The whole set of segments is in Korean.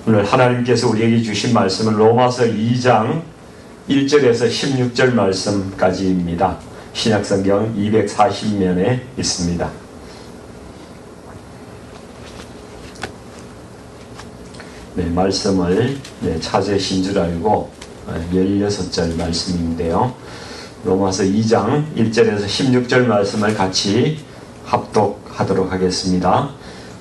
오늘 하나님께서 우리에게 주신 말씀은 로마서 2장 1절에서 16절 말씀까지입니다. 신약성경 240면에 있습니다. 말씀을 찾으신 줄 알고 16절 말씀인데요. 로마서 2장 1절에서 16절 말씀을 같이 합독하도록 하겠습니다.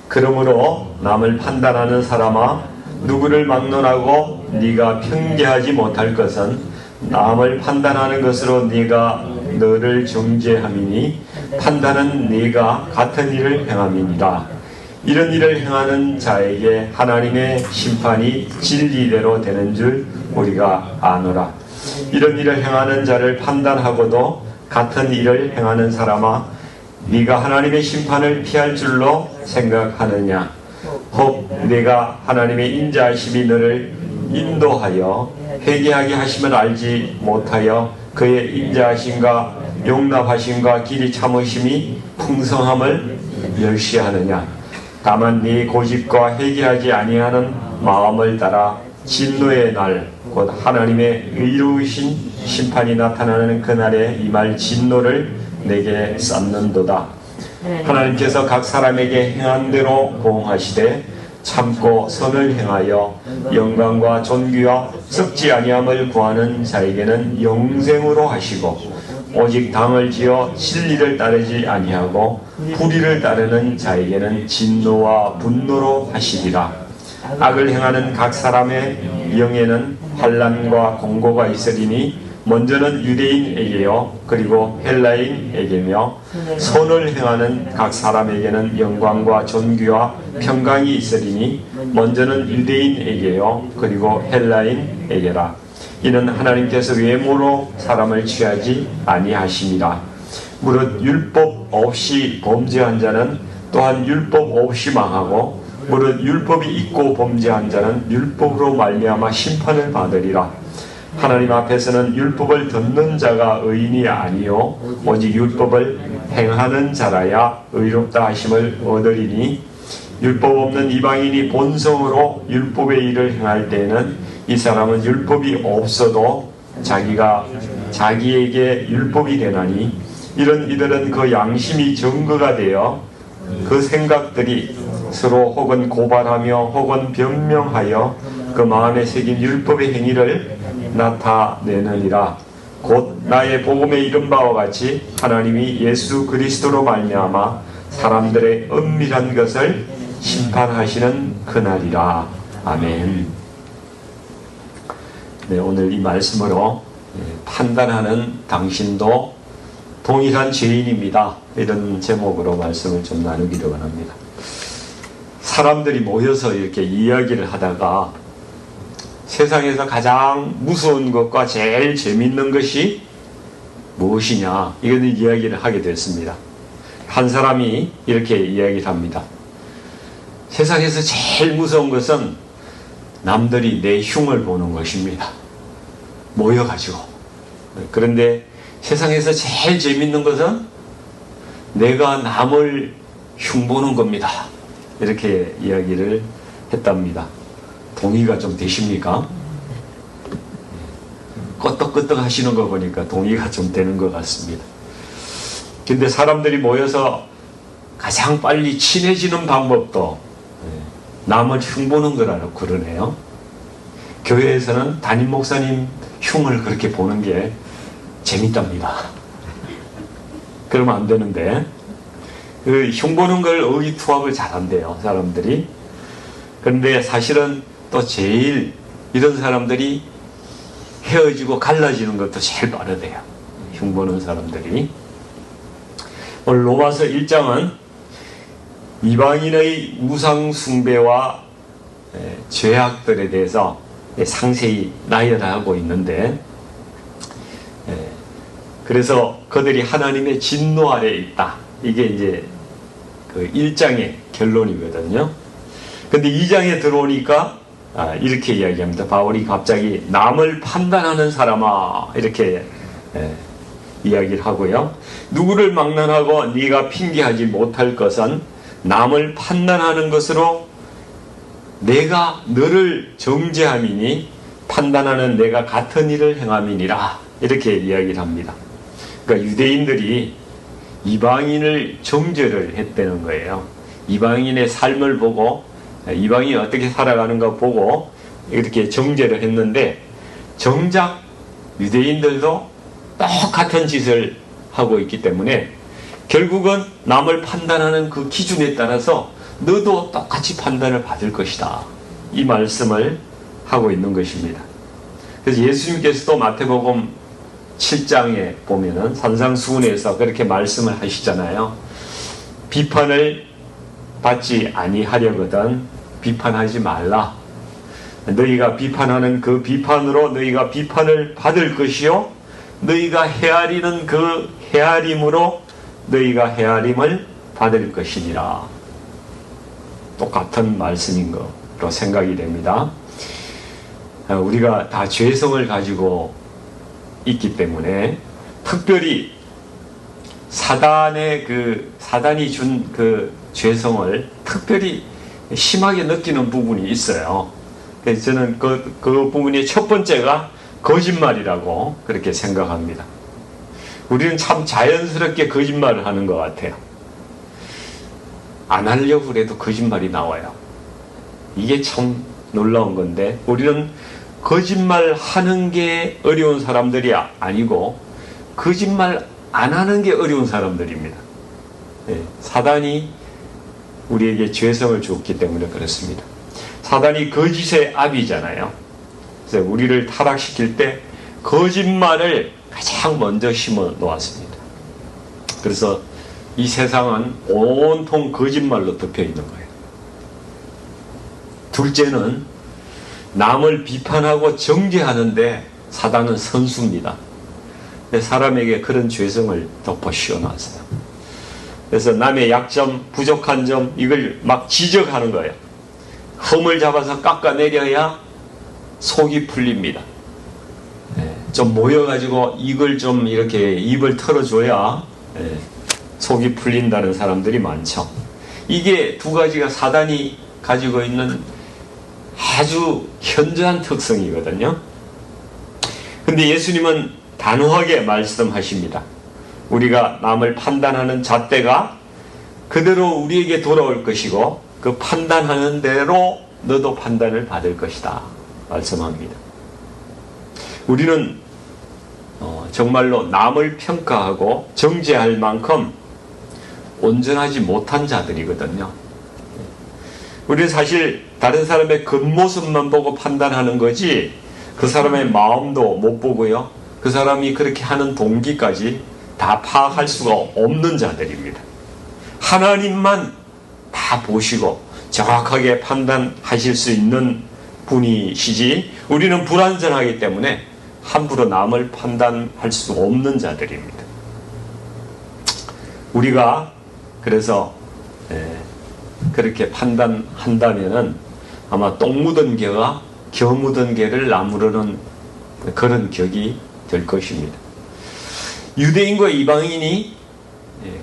그러므로 남을 판단하는 사람아, 누구를 막론하고 네가 편개하지 못할 것은 남을 판단하는 것으로 네가 너를 정죄함이니 판단은 네가 같은 일을 행함이니라. 이런 일을 행하는 자에게 하나님의 심판이 진리대로 되는 줄 우리가 아노라. 이런 일을 행하는 자를 판단하고도 같은 일을 행하는 사람아, 네가 하나님의 심판을 피할 줄로 생각하느냐? 혹 네가 하나님의 인자하심이 너를 인도하여 회개하게 하심을 알지 못하여 그의 인자하심과 용납하심과 길이 참으심이 풍성함을 멸시하느냐? 다만 네 고집과 회개하지 아니하는 마음을 따라 진노의 날, 곧 하나님의 의로우신 심판이 나타나는 그날에 임할 진노를 내게 쌓는도다. 하나님께서 각 사람에게 행한 대로 보응하시되 참고 선을 행하여 영광과 존귀와 썩지 아니함을 구하는 자에게는 영생으로 하시고, 오직 당을 지어 진리를 따르지 아니하고 불의를 따르는 자에게는 진노와 분노로 하시리라. 악을 행하는 각 사람의 영에는 환난과 공고가 있으리니 먼저는 유대인에게요 그리고 헬라인에게며, 선을 행하는 각 사람에게는 영광과 존귀와 평강이 있으리니 먼저는 유대인에게요 그리고 헬라인에게라. 이는 하나님께서 외모로 사람을 취하지 아니하심이라. 무릇 율법 없이 범죄한 자는 또한 율법 없이 망하고, 무릇 율법이 있고 범죄한 자는 율법으로 말미암아 심판을 받으리라. 하나님 앞에서는 율법을 듣는 자가 의인이 아니요 오직 율법을 행하는 자라야 의롭다 하심을 얻으리니, 율법 없는 이방인이 본성으로 율법의 일을 행할 때에는 이 사람은 율법이 없어도 자기가 자기에게 율법이 되나니, 이런 이들은 그 양심이 증거가 되어 그 생각들이 서로 혹은 고발하며 혹은 변명하여 그 마음에 새긴 율법의 행위를 나타내느니라. 곧 나의 복음에 이른 바와 같이 하나님이 예수 그리스도로 말미암아 사람들의 은밀한 것을 심판하시는 그날이라. 아멘. 오늘 이 말씀으로 판단하는 당신도 동일한 죄인입니다, 이런 제목으로 말씀을 좀 나누기를 원합니다. 사람들이 모여서 이렇게 이야기를 하다가 세상에서 가장 무서운 것과 제일 재밌는 것이 무엇이냐, 이런 이야기를 하게 됐습니다. 한 사람이 이렇게 이야기를 합니다. 세상에서 제일 무서운 것은 남들이 내 흉을 보는 것입니다. 모여가지고. 그런데 세상에서 제일 재밌는 것은 내가 남을 흉보는 겁니다. 이렇게 이야기를 했답니다. 동의가 좀 되십니까? 끄떡끄떡 하시는 거 보니까 동의가 좀 되는 것 같습니다. 근데 사람들이 모여서 가장 빨리 친해지는 방법도 남을 흉보는 거라고 그러네요. 교회에서는 담임 목사님 흉을 그렇게 보는 게 재밌답니다. 그러면 안 되는데, 그 흉보는 걸 의기투합을 잘한대요, 사람들이. 그런데 사실은 또 제일 이런 사람들이 헤어지고 갈라지는 것도 제일 빠르대요, 흉보는 사람들이. 오늘 로마서 1장은 이방인의 우상 숭배와 죄악들에 대해서 상세히 나열하고 있는데, 그래서 그들이 하나님의 진노 아래에 있다, 이게 이제 그 1장의 결론이거든요. 근데 2장에 들어오니까 이렇게 이야기합니다. 바울이 갑자기 남을 판단하는 사람아, 이렇게 이야기를 하고요. 누구를 막론하고 네가 핑계하지 못할 것은 남을 판단하는 것으로 내가 너를 정죄함이니 판단하는 내가 같은 일을 행함이니라. 이렇게 이야기를 합니다. 그러니까 유대인들이 이방인을 정죄를 했다는 거예요. 이방인의 삶을 보고 이방인이 어떻게 살아가는가 보고 이렇게 정죄를 했는데, 정작 유대인들도 똑같은 짓을 하고 있기 때문에 결국은 남을 판단하는 그 기준에 따라서 너도 똑같이 판단을 받을 것이다. 이 말씀을 하고 있는 것입니다. 그래서 예수님께서도 마태복음 7장에 보면은 산상수훈에서 그렇게 말씀을 하시잖아요. 비판을 받지 아니하려거든 비판하지 말라. 너희가 비판하는 그 비판으로 너희가 비판을 받을 것이요 너희가 헤아리는 그 헤아림으로 너희가 헤아림을 받을 것이니라. 똑같은 말씀인 것으로 생각이 됩니다. 우리가 다 죄성을 가지고 있기 때문에 특별히 사단이 준 그 죄성을 특별히 심하게 느끼는 부분이 있어요. 그래서 저는 그 부분이 첫 번째가 거짓말이라고 그렇게 생각합니다. 우리는 참 자연스럽게 거짓말을 하는 것 같아요. 안 하려고 해도 거짓말이 나와요. 이게 참 놀라운 건데, 우리는 거짓말 하는 게 어려운 사람들이 아니고 거짓말 안 하는 게 어려운 사람들입니다. 사단이 우리에게 죄성을 주었기 때문에 그렇습니다. 사단이 거짓의 아비잖아요. 그래서 우리를 타락시킬 때 거짓말을 가장 먼저 심어 놓았습니다. 그래서 이 세상은 온통 거짓말로 덮여 있는 거예요. 둘째는 남을 비판하고 정죄하는데 사단은 선수입니다. 사람에게 그런 죄성을 덮어 씌워놨어요. 그래서 남의 약점, 부족한 점 이걸 막 지적하는 거예요. 흠을 잡아서 깎아내려야 속이 풀립니다. 좀 모여가지고 이걸 좀 이렇게 입을 털어줘야 속이 풀린다는 사람들이 많죠. 이게 두 가지가 사단이 가지고 있는 아주 현저한 특성이거든요. 근데 예수님은 단호하게 말씀하십니다. 우리가 남을 판단하는 잣대가 그대로 우리에게 돌아올 것이고 그 판단하는 대로 너도 판단을 받을 것이다 말씀합니다. 우리는 정말로 남을 평가하고 정죄할 만큼 온전하지 못한 자들이거든요. 우리는 사실 다른 사람의 겉모습만 보고 판단하는 거지 그 사람의 마음도 못 보고요. 그 사람이 그렇게 하는 동기까지 다 파악할 수가 없는 자들입니다. 하나님만 다 보시고 정확하게 판단하실 수 있는 분이시지 우리는 불완전하기 때문에 함부로 남을 판단할 수 없는 자들입니다. 우리가 그래서 그렇게 판단한다면은 아마 똥 묻은 개가 겨 묻은 개를 나무르는 그런 격이 될 것입니다. 유대인과 이방인이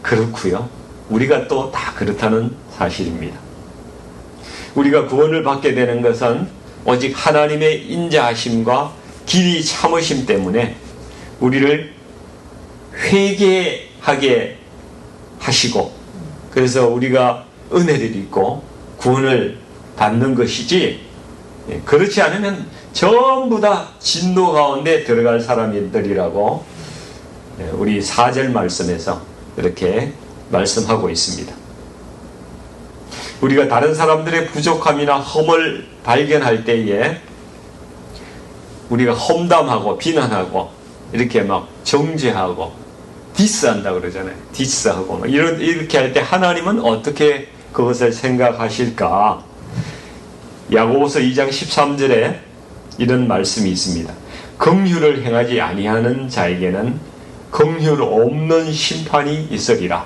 그렇고요. 우리가 또 다 그렇다는 사실입니다. 우리가 구원을 받게 되는 것은 오직 하나님의 인자하심과 길이 참으심 때문에 우리를 회개하게 하시고 그래서 우리가 은혜를 입고 구원을 받는 것이지 그렇지 않으면 전부 다 진노 가운데 들어갈 사람들이라고 우리 4절 말씀에서 이렇게 말씀하고 있습니다. 우리가 다른 사람들의 부족함이나 흠을 발견할 때에 우리가 험담하고 비난하고 이렇게 막 정죄하고 디스한다 그러잖아요. 디스하고 이렇게 할 때 하나님은 어떻게 그것을 생각하실까? 야고보서 2장 13절에 이런 말씀이 있습니다. 긍휼을 행하지 아니하는 자에게는 긍휼 없는 심판이 있으리라.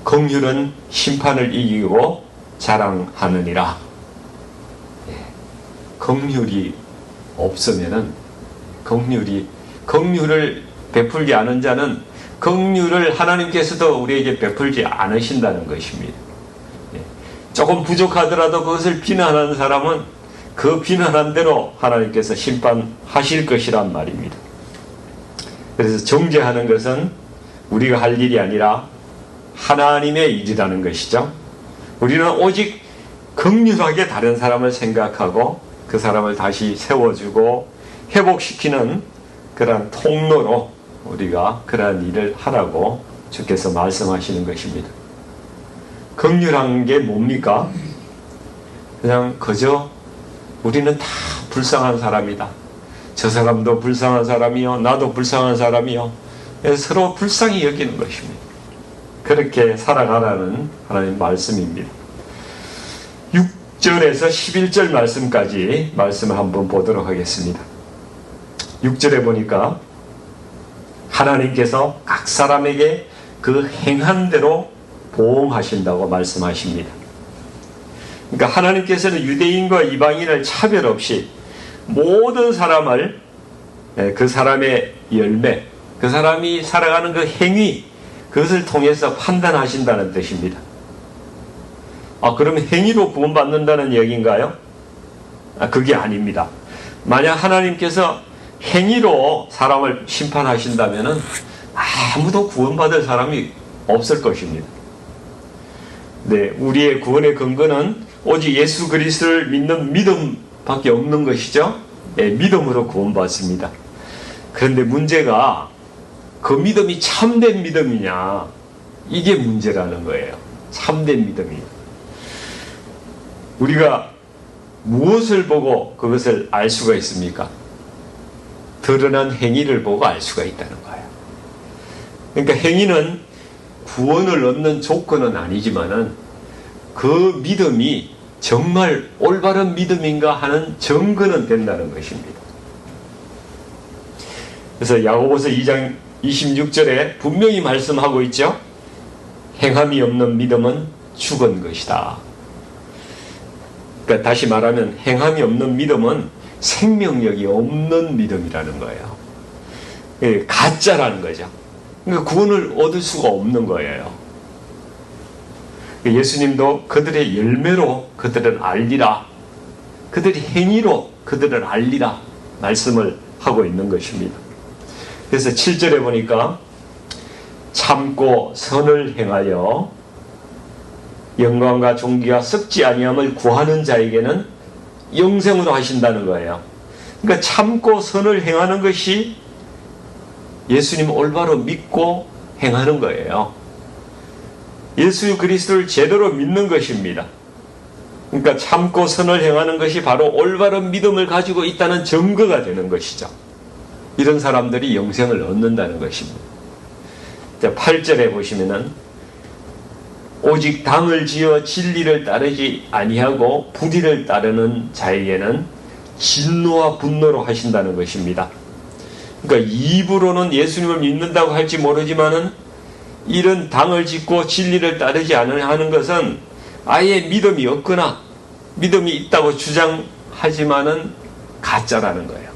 긍휼은 심판을 이기고 자랑하느니라. 긍휼이 없으면은 긍휼을 베풀지 않은 자는 긍휼을 하나님께서도 우리에게 베풀지 않으신다는 것입니다. 조금 부족하더라도 그것을 비난하는 사람은 그 비난한 대로 하나님께서 심판하실 것이란 말입니다. 그래서 정죄하는 것은 우리가 할 일이 아니라 하나님의 일이라는 것이죠. 우리는 오직 긍휼하게 다른 사람을 생각하고 그 사람을 다시 세워주고 회복시키는 그러한 통로로 우리가 그러한 일을 하라고 주께서 말씀하시는 것입니다. 긍휼한 게 뭡니까? 그냥 그저 우리는 다 불쌍한 사람이다. 저 사람도 불쌍한 사람이요, 나도 불쌍한 사람이요. 서로 불쌍히 여기는 것입니다. 그렇게 살아가라는 하나님 말씀입니다. 6절에서 11절 말씀까지 말씀을 한번 보도록 하겠습니다. 6절에 보니까 하나님께서 각 사람에게 그 행한 대로 보응하신다고 말씀하십니다. 그러니까 하나님께서는 유대인과 이방인을 차별 없이 모든 사람을 그 사람의 열매, 그 사람이 살아가는 그 행위, 그것을 통해서 판단하신다는 뜻입니다. 그러면 행위로 구원받는다는 얘기인가요? 그게 아닙니다. 만약 하나님께서 행위로 사람을 심판하신다면 아무도 구원받을 사람이 없을 것입니다. 네, 우리의 구원의 근거는 오직 예수 그리스도를 믿는 믿음밖에 없는 것이죠. 네, 믿음으로 구원받습니다. 그런데 문제가 그 믿음이 참된 믿음이냐, 이게 문제라는 거예요. 참된 믿음이. 우리가 무엇을 보고 그것을 알 수가 있습니까? 드러난 행위를 보고 알 수가 있다는 거예요. 그러니까 행위는 구원을 얻는 조건은 아니지만은 그 믿음이 정말 올바른 믿음인가 하는 증거는 된다는 것입니다. 그래서 야고보서 2장 26절에 분명히 말씀하고 있죠. 행함이 없는 믿음은 죽은 것이다. 그러니까 다시 말하면 행함이 없는 믿음은 생명력이 없는 믿음이라는 거예요. 가짜라는 거죠. 그러니까 구원을 얻을 수가 없는 거예요. 예수님도 그들의 열매로 그들을 알리라, 그들의 행위로 그들을 알리라 말씀을 하고 있는 것입니다. 그래서 7절에 보니까 참고 선을 행하여 영광과 존귀가 썩지 아니함을 구하는 자에게는 영생으로 하신다는 거예요. 그러니까 참고 선을 행하는 것이 예수님 올바로 믿고 행하는 거예요. 예수 그리스도를 제대로 믿는 것입니다. 그러니까 참고 선을 행하는 것이 바로 올바른 믿음을 가지고 있다는 증거가 되는 것이죠. 이런 사람들이 영생을 얻는다는 것입니다. 8절에 보시면은 오직 당을 지어 진리를 따르지 아니하고 불의를 따르는 자에게는 진노와 분노로 하신다는 것입니다. 그러니까 입으로는 예수님을 믿는다고 할지 모르지만은 이런 당을 짓고 진리를 따르지 않는 것은 아예 믿음이 없거나 믿음이 있다고 주장하지만은 가짜라는 거예요.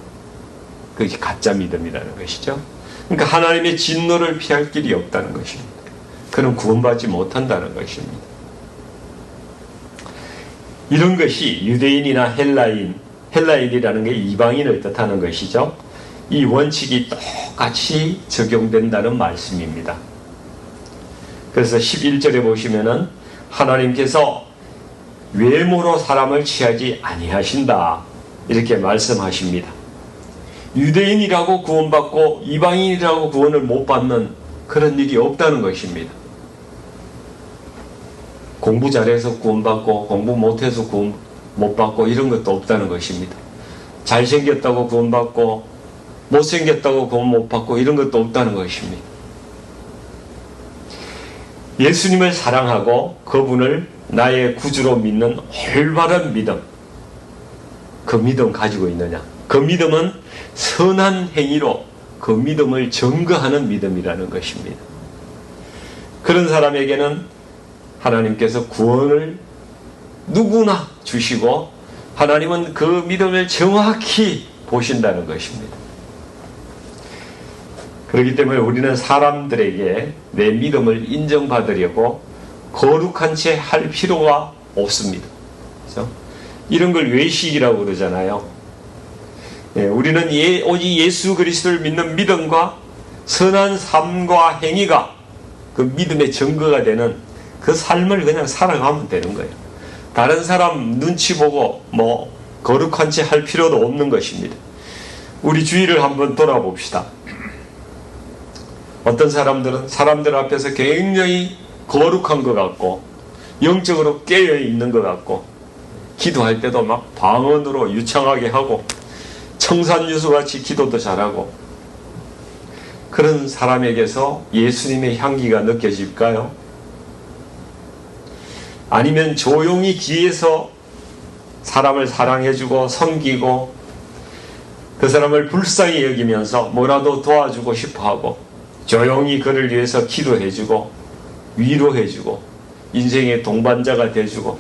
그것이 가짜 믿음이라는 것이죠. 그러니까 하나님의 진노를 피할 길이 없다는 것입니다. 그는 구원받지 못한다는 것입니다. 이런 것이 유대인이나 헬라인이라는 게 이방인을 뜻하는 것이죠. 이 원칙이 똑같이 적용된다는 말씀입니다. 그래서 11절에 보시면은 하나님께서 외모로 사람을 취하지 아니하신다 이렇게 말씀하십니다. 유대인이라고 구원받고 이방인이라고 구원을 못 받는 그런 일이 없다는 것입니다. 공부 잘해서 구원받고 공부 못해서 구원 못 받고 이런 것도 없다는 것입니다. 잘생겼다고 구원받고 못생겼다고 구원 못 받고 이런 것도 없다는 것입니다. 예수님을 사랑하고 그분을 나의 구주로 믿는 올바른 믿음, 그 믿음 가지고 있느냐? 그 믿음은 선한 행위로 그 믿음을 증거하는 믿음이라는 것입니다. 그런 사람에게는 하나님께서 구원을 누구나 주시고 하나님은 그 믿음을 정확히 보신다는 것입니다. 그렇기 때문에 우리는 사람들에게 내 믿음을 인정받으려고 거룩한 채 할 필요가 없습니다. 그렇죠? 이런 걸 외식이라고 그러잖아요. 우리는 오직 예수 그리스도를 믿는 믿음과 선한 삶과 행위가 그 믿음의 증거가 되는 그 삶을 그냥 살아가면 되는 거예요. 다른 사람 눈치 보고 뭐 거룩한 채 할 필요도 없는 것입니다. 우리 주위를 한번 돌아봅시다. 어떤 사람들은 사람들 앞에서 굉장히 거룩한 것 같고 영적으로 깨어 있는 것 같고 기도할 때도 막 방언으로 유창하게 하고 청산유수같이 기도도 잘하고 그런 사람에게서 예수님의 향기가 느껴질까요? 아니면 조용히 뒤에서 사람을 사랑해주고 섬기고 그 사람을 불쌍히 여기면서 뭐라도 도와주고 싶어하고 조용히 그를 위해서 기도해주고 위로해주고 인생의 동반자가 돼주고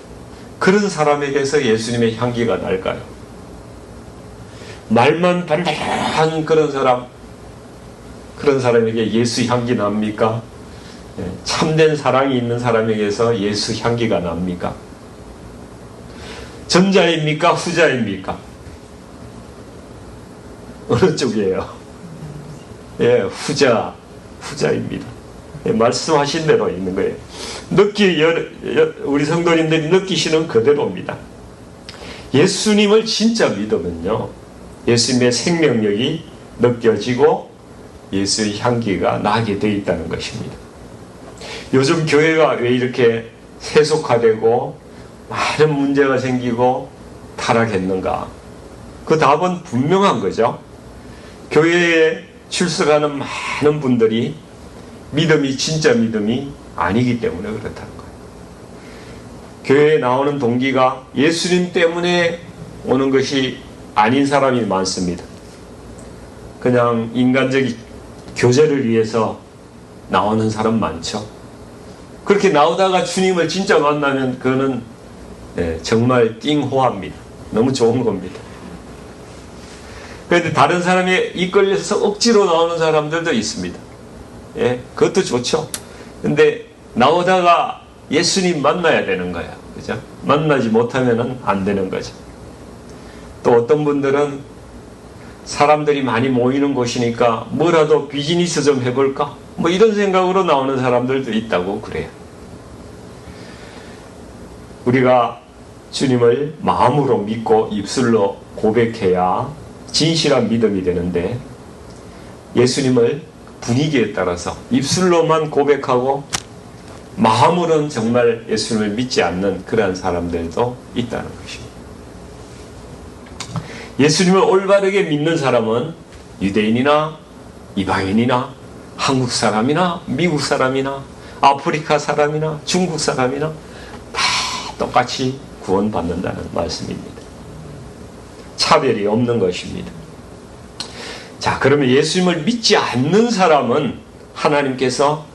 그런 사람에게서 예수님의 향기가 날까요? 말만 반듯한 그런 사람에게 예수 향기 납니까? 참된 사랑이 있는 사람에게서 예수 향기가 납니까? 전자입니까? 후자입니까? 어느 쪽이에요? 후자입니다. 말씀하신 대로 있는 거예요. 우리 성도님들이 느끼시는 그대로입니다. 예수님을 진짜 믿으면요, 예수님의 생명력이 느껴지고 예수의 향기가 나게 되어 있다는 것입니다. 요즘 교회가 왜 이렇게 세속화되고 많은 문제가 생기고 타락했는가? 그 답은 분명한 거죠. 교회에 출석하는 많은 분들이 믿음이 진짜 믿음이 아니기 때문에 그렇다는 거예요. 교회에 나오는 동기가 예수님 때문에 오는 것이 아닌 사람이 많습니다. 그냥 인간적인 교제를 위해서 나오는 사람 많죠. 그렇게 나오다가 주님을 진짜 만나면 그거는 정말 띵호합니다. 너무 좋은 겁니다. 그런데 다른 사람에 이끌려서 억지로 나오는 사람들도 있습니다. 그것도 좋죠. 근데 나오다가 예수님 만나야 되는 거예요. 그죠? 만나지 못하면 안 되는 거죠. 또 어떤 분들은 사람들이 많이 모이는 곳이니까 뭐라도 비즈니스 좀 해볼까? 뭐 이런 생각으로 나오는 사람들도 있다고 그래요. 우리가 주님을 마음으로 믿고 입술로 고백해야 진실한 믿음이 되는데 예수님을 분위기에 따라서 입술로만 고백하고 마음으로는 정말 예수님을 믿지 않는 그러한 사람들도 있다는 것입니다. 예수님을 올바르게 믿는 사람은 유대인이나 이방인이나 한국 사람이나 미국 사람이나 아프리카 사람이나 중국 사람이나 다 똑같이 구원받는다는 말씀입니다. 차별이 없는 것입니다. 자, 그러면 예수님을 믿지 않는 사람은 하나님께서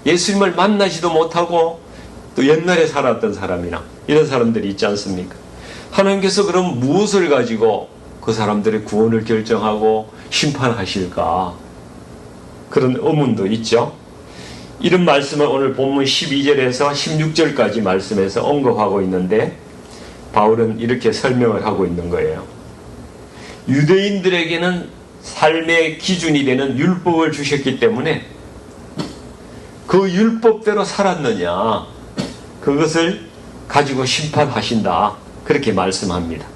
예수님을 만나지도 못하고 또 옛날에 살았던 사람이나 이런 사람들이 있지 않습니까? 하나님께서 그럼 무엇을 가지고 그 사람들의 구원을 결정하고 심판하실까? 그런 의문도 있죠. 이런 말씀을 오늘 본문 12절에서 16절까지 말씀에서 언급하고 있는데 바울은 이렇게 설명을 하고 있는 거예요. 유대인들에게는 삶의 기준이 되는 율법을 주셨기 때문에 그 율법대로 살았느냐, 그것을 가지고 심판하신다, 그렇게 말씀합니다.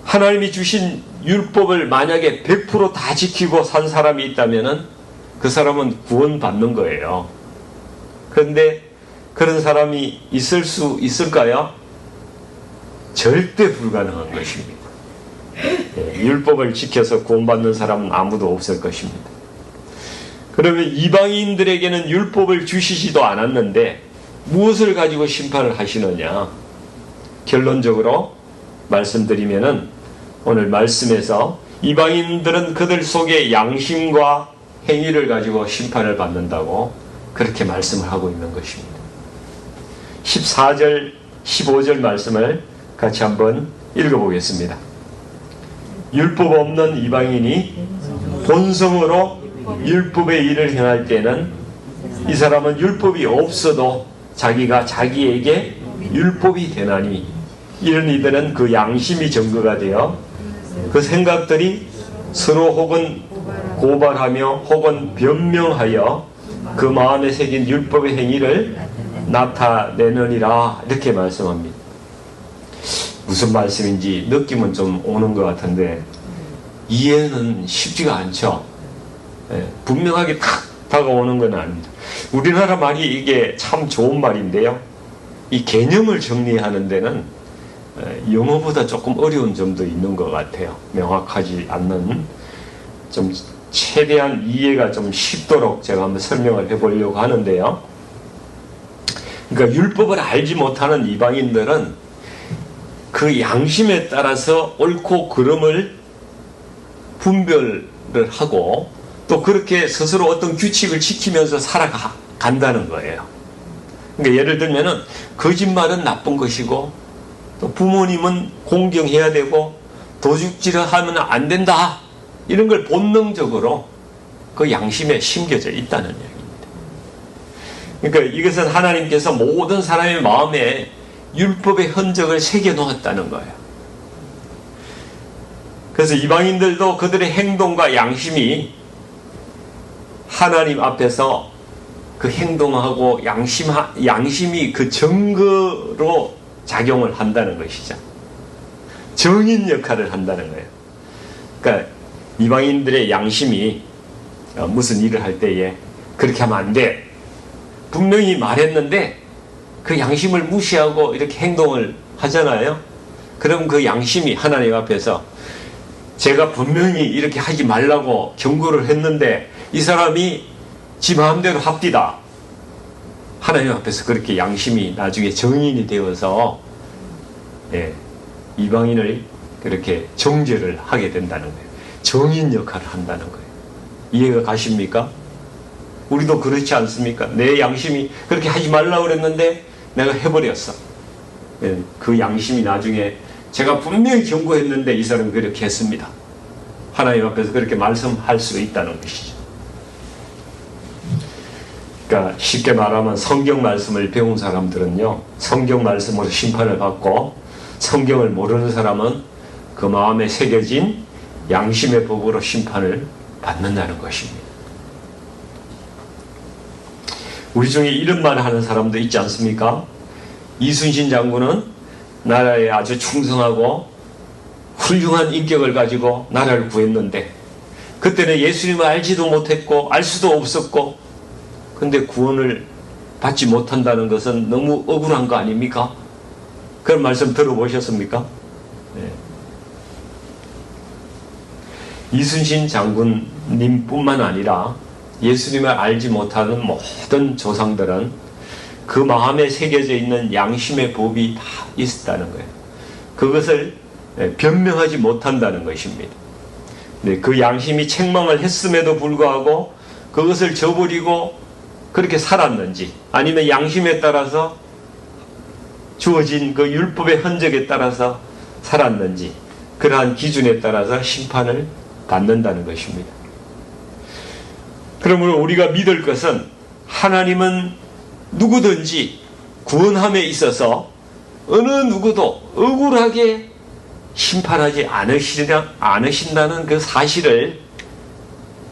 하나님이 주신 율법을 만약에 100% 다 지키고 산 사람이 있다면 그 사람은 구원받는 거예요. 그런데 그런 사람이 있을 수 있을까요? 절대 불가능한 것입니다. 율법을 지켜서 구원받는 사람은 아무도 없을 것입니다. 그러면 이방인들에게는 율법을 주시지도 않았는데 무엇을 가지고 심판을 하시느냐? 결론적으로 말씀드리면은 오늘 말씀에서 이방인들은 그들 속의 양심과 행위를 가지고 심판을 받는다고 그렇게 말씀을 하고 있는 것입니다. 14절, 15절 말씀을 같이 한번 읽어보겠습니다. 율법 없는 이방인이 본성으로 율법의 일을 행할 때는 이 사람은 율법이 없어도 자기가 자기에게 율법이 되나니 이런 이들은 그 양심이 증거가 되어 그 생각들이 서로 혹은 고발하며 혹은 변명하여 그 마음에 새긴 율법의 행위를 나타내느니라 이렇게 말씀합니다. 무슨 말씀인지 느낌은 좀 오는 것 같은데 이해는 쉽지가 않죠. 분명하게 탁 다가오는 건 아닙니다. 우리나라 말이 이게 참 좋은 말인데요. 이 개념을 정리하는 데는 영어보다 조금 어려운 점도 있는 것 같아요. 명확하지 않는, 좀 최대한 이해가 좀 쉽도록 제가 한번 설명을 해보려고 하는데요. 그러니까 율법을 알지 못하는 이방인들은 그 양심에 따라서 옳고 그름을 분별을 하고 또 그렇게 스스로 어떤 규칙을 지키면서 살아간다는 거예요. 그러니까 예를 들면은 거짓말은 나쁜 것이고 또 부모님은 공경해야 되고 도둑질을 하면 안 된다, 이런 걸 본능적으로 그 양심에 심겨져 있다는 이야기입니다. 그러니까 이것은 하나님께서 모든 사람의 마음에 율법의 흔적을 새겨 놓았다는 거예요. 그래서 이방인들도 그들의 행동과 양심이 하나님 앞에서 그 행동하고 양심이 그 증거로 작용을 한다는 것이죠. 증인 역할을 한다는 거예요. 그러니까 이방인들의 양심이 무슨 일을 할 때에 그렇게 하면 안 돼, 분명히 말했는데 그 양심을 무시하고 이렇게 행동을 하잖아요. 그럼 그 양심이 하나님 앞에서 제가 분명히 이렇게 하지 말라고 경고를 했는데 이 사람이 지 마음대로 합디다, 하나님 앞에서 그렇게 양심이 나중에 정인이 되어서 이방인을 그렇게 정죄를 하게 된다는 거예요. 정인 역할을 한다는 거예요. 이해가 가십니까? 우리도 그렇지 않습니까? 내 양심이 그렇게 하지 말라고 그랬는데 내가 해버렸어. 그 양심이 나중에 제가 분명히 경고했는데 이 사람이 그렇게 했습니다, 하나님 앞에서 그렇게 말씀할 수 있다는 것이죠. 그러니까 쉽게 말하면 성경 말씀을 배운 사람들은요, 성경 말씀으로 심판을 받고, 성경을 모르는 사람은 그 마음에 새겨진 양심의 법으로 심판을 받는다는 것입니다. 우리 중에 이런 말을 하는 사람도 있지 않습니까? 이순신 장군은 나라에 아주 충성하고 훌륭한 인격을 가지고 나라를 구했는데 그때는 예수님을 알지도 못했고 알 수도 없었고, 근데 구원을 받지 못한다는 것은 너무 억울한 거 아닙니까? 그런 말씀 들어보셨습니까? 네. 이순신 장군님 뿐만 아니라 예수님을 알지 못하는 모든 조상들은 그 마음에 새겨져 있는 양심의 법이 다 있었다는 거예요. 그것을 변명하지 못한다는 것입니다. 네, 그 양심이 책망을 했음에도 불구하고 그것을 저버리고 그렇게 살았는지, 아니면 양심에 따라서 주어진 그 율법의 흔적에 따라서 살았는지, 그러한 기준에 따라서 심판을 받는다는 것입니다. 그러므로 우리가 믿을 것은 하나님은 누구든지 구원함에 있어서 어느 누구도 억울하게 심판하지 않으신다는 그 사실을,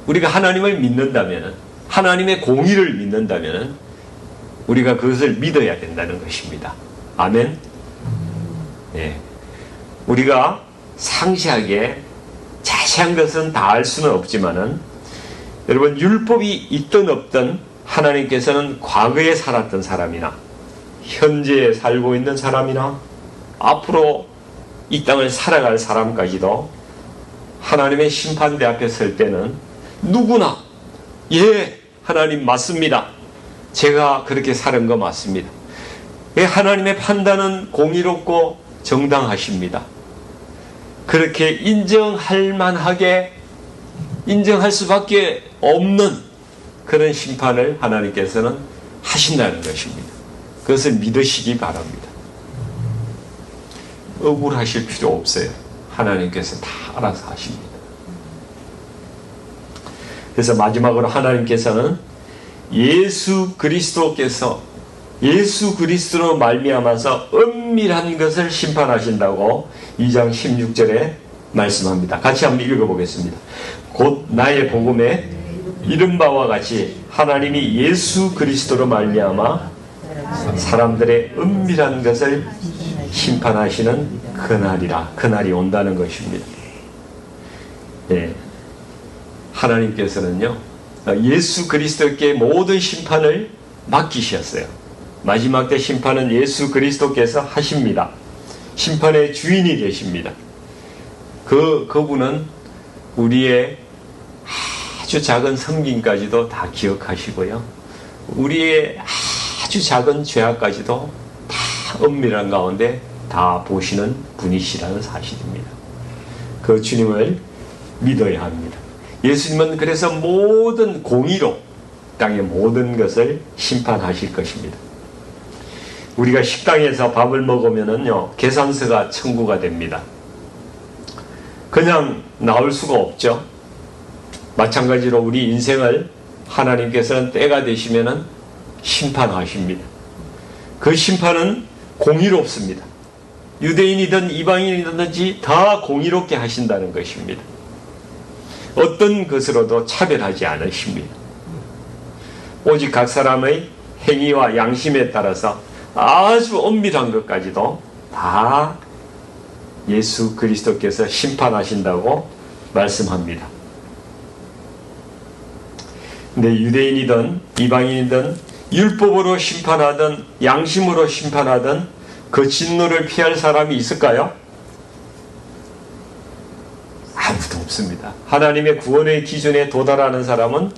우리가 하나님을 믿는다면, 하나님의 공의를 믿는다면 우리가 그것을 믿어야 된다는 것입니다. 아멘. 네. 우리가 상세하게 자세한 것은 다 알 수는 없지만은, 여러분, 율법이 있든 없든 하나님께서는 과거에 살았던 사람이나 현재에 살고 있는 사람이나 앞으로 이 땅을 살아갈 사람까지도 하나님의 심판대 앞에 설 때는 누구나 하나님 맞습니다, 제가 그렇게 사는 거 맞습니다, 하나님의 판단은 공의롭고 정당하십니다, 그렇게 인정할 만하게 인정할 수밖에 없는 그런 심판을 하나님께서는 하신다는 것입니다. 그것을 믿으시기 바랍니다. 억울하실 필요 없어요. 하나님께서 다 알아서 하십니다. 그래서 마지막으로 하나님께서는 예수 그리스도께서 예수 그리스도로 말미암아서 은밀한 것을 심판하신다고 2장 16절에 말씀합니다. 같이 한번 읽어보겠습니다. 곧 나의 복음에 이른 바와 같이 하나님이 예수 그리스도로 말미암아 사람들의 은밀한 것을 심판하시는 그날이라. 그날이 온다는 것입니다. 예. 하나님께서는요, 예수 그리스도께 모든 심판을 맡기셨어요. 마지막 때 심판은 예수 그리스도께서 하십니다. 심판의 주인이 계십니다. 그분은 우리의 아주 작은 섬김까지도 다 기억하시고요. 우리의 아주 작은 죄악까지도 다 은밀한 가운데 다 보시는 분이시라는 사실입니다. 그 주님을 믿어야 합니다. 예수님은 그래서 모든 공의로 땅의 모든 것을 심판하실 것입니다. 우리가 식당에서 밥을 먹으면은요, 계산서가 청구가 됩니다. 그냥 나올 수가 없죠. 마찬가지로 우리 인생을 하나님께서는 때가 되시면은 심판하십니다. 그 심판은 공의롭습니다. 유대인이든 이방인이든지 다 공의롭게 하신다는 것입니다. 어떤 것으로도 차별하지 않으십니다. 오직 각 사람의 행위와 양심에 따라서 아주 엄밀한 것까지도 다 예수 그리스도께서 심판하신다고 말씀합니다. 근데 유대인이든 이방인이든 율법으로 심판하든 양심으로 심판하든 그 진노를 피할 사람이 있을까요? 아무도 없습니다. 하나님의 구원의 기준에 도달하는 사람은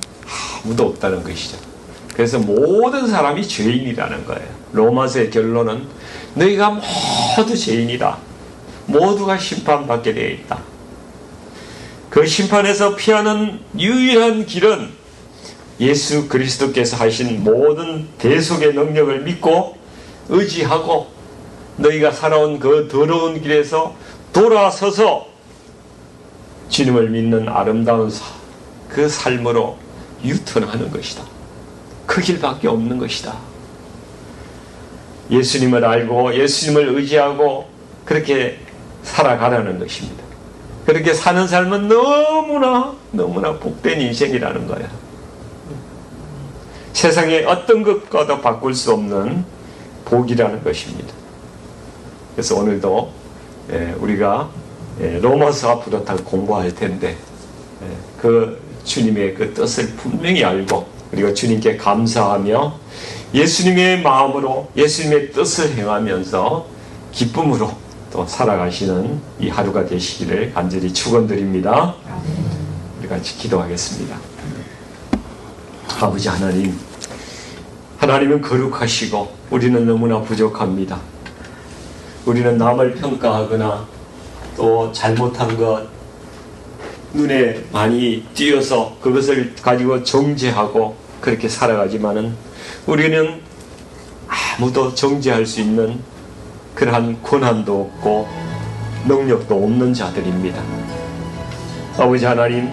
아무도 없다는 것이죠. 그래서 모든 사람이 죄인이라는 거예요. 로마서의 결론은 너희가 모두 죄인이다. 모두가 심판받게 되어 있다. 그 심판에서 피하는 유일한 길은 예수 그리스도께서 하신 모든 대속의 능력을 믿고 의지하고 너희가 살아온 그 더러운 길에서 돌아서서 주님을 믿는 아름다운 그 삶으로 유턴하는 것이다. 그 길밖에 없는 것이다. 예수님을 알고 예수님을 의지하고 그렇게 살아가라는 것입니다. 그렇게 사는 삶은 너무나 복된 인생이라는 거예요. 세상에 어떤 것과도 바꿀 수 없는 복이라는 것입니다. 그래서 오늘도 우리가 로마서 앞으로 다 공부할 텐데 그 주님의 그 뜻을 분명히 알고 그리고 주님께 감사하며 예수님의 마음으로 예수님의 뜻을 행하면서 기쁨으로 또 살아가시는 이 하루가 되시기를 간절히 축원드립니다. 우리 같이 기도하겠습니다. 아버지 하나님, 하나님은 거룩하시고 우리는 너무나 부족합니다. 우리는 남을 평가하거나 또 잘못한 것 눈에 많이 띄어서 그것을 가지고 정죄하고 그렇게 살아가지만은 우리는 아무도 정죄할 수 있는 그러한 권한도 없고 능력도 없는 자들입니다. 아버지 하나님,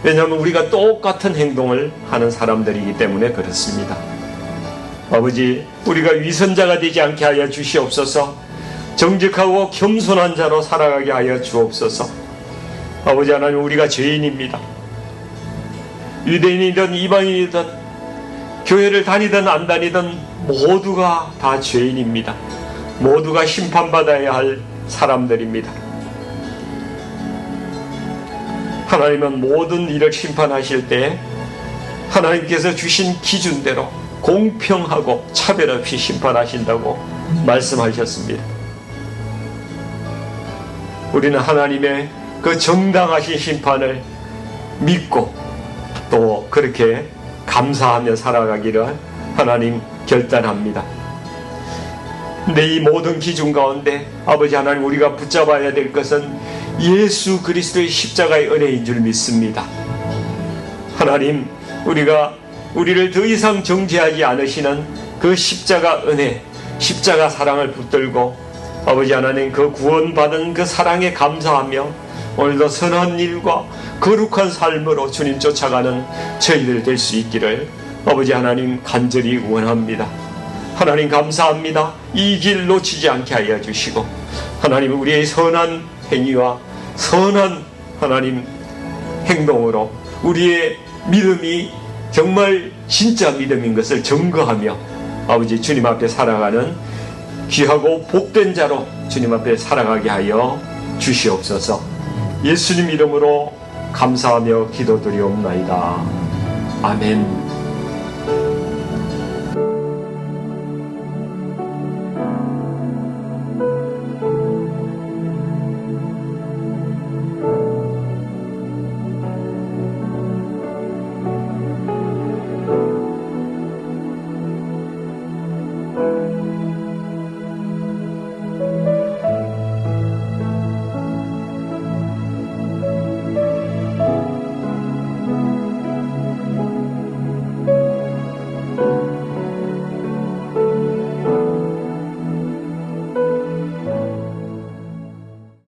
왜냐하면 우리가 똑같은 행동을 하는 사람들이기 때문에 그렇습니다. 아버지, 우리가 위선자가 되지 않게 하여 주시옵소서. 정직하고 겸손한 자로 살아가게 하여 주옵소서. 아버지 하나님, 우리가 죄인입니다. 유대인이든 이방인이든 교회를 다니든 안 다니든 모두가 다 죄인입니다. 모두가 심판받아야 할 사람들입니다. 하나님은 모든 일을 심판하실 때 하나님께서 주신 기준대로 공평하고 차별 없이 심판하신다고 말씀하셨습니다. 우리는 하나님의 그 정당하신 심판을 믿고 또 그렇게 감사하며 살아가기를 하나님 결단합니다. 근데 이 모든 기준 가운데 아버지 하나님, 우리가 붙잡아야 될 것은 예수 그리스도의 십자가의 은혜인 줄 믿습니다. 하나님, 우리를 더 이상 정죄하지 않으시는 그 십자가 은혜, 십자가 사랑을 붙들고 아버지 하나님, 그 구원받은 그 사랑에 감사하며 오늘도 선한 일과 거룩한 삶으로 주님 쫓아가는 저희들 될 수 있기를 아버지 하나님 간절히 원합니다. 하나님 감사합니다. 이 길 놓치지 않게 하여 주시고, 하나님 우리의 선한 행위와 선한 하나님 행동으로 우리의 믿음이 정말 진짜 믿음인 것을 증거하며 아버지 주님 앞에 살아가는 귀하고 복된 자로 주님 앞에 살아가게 하여 주시옵소서. 예수님 이름으로 감사하며 기도드리옵나이다. 아멘.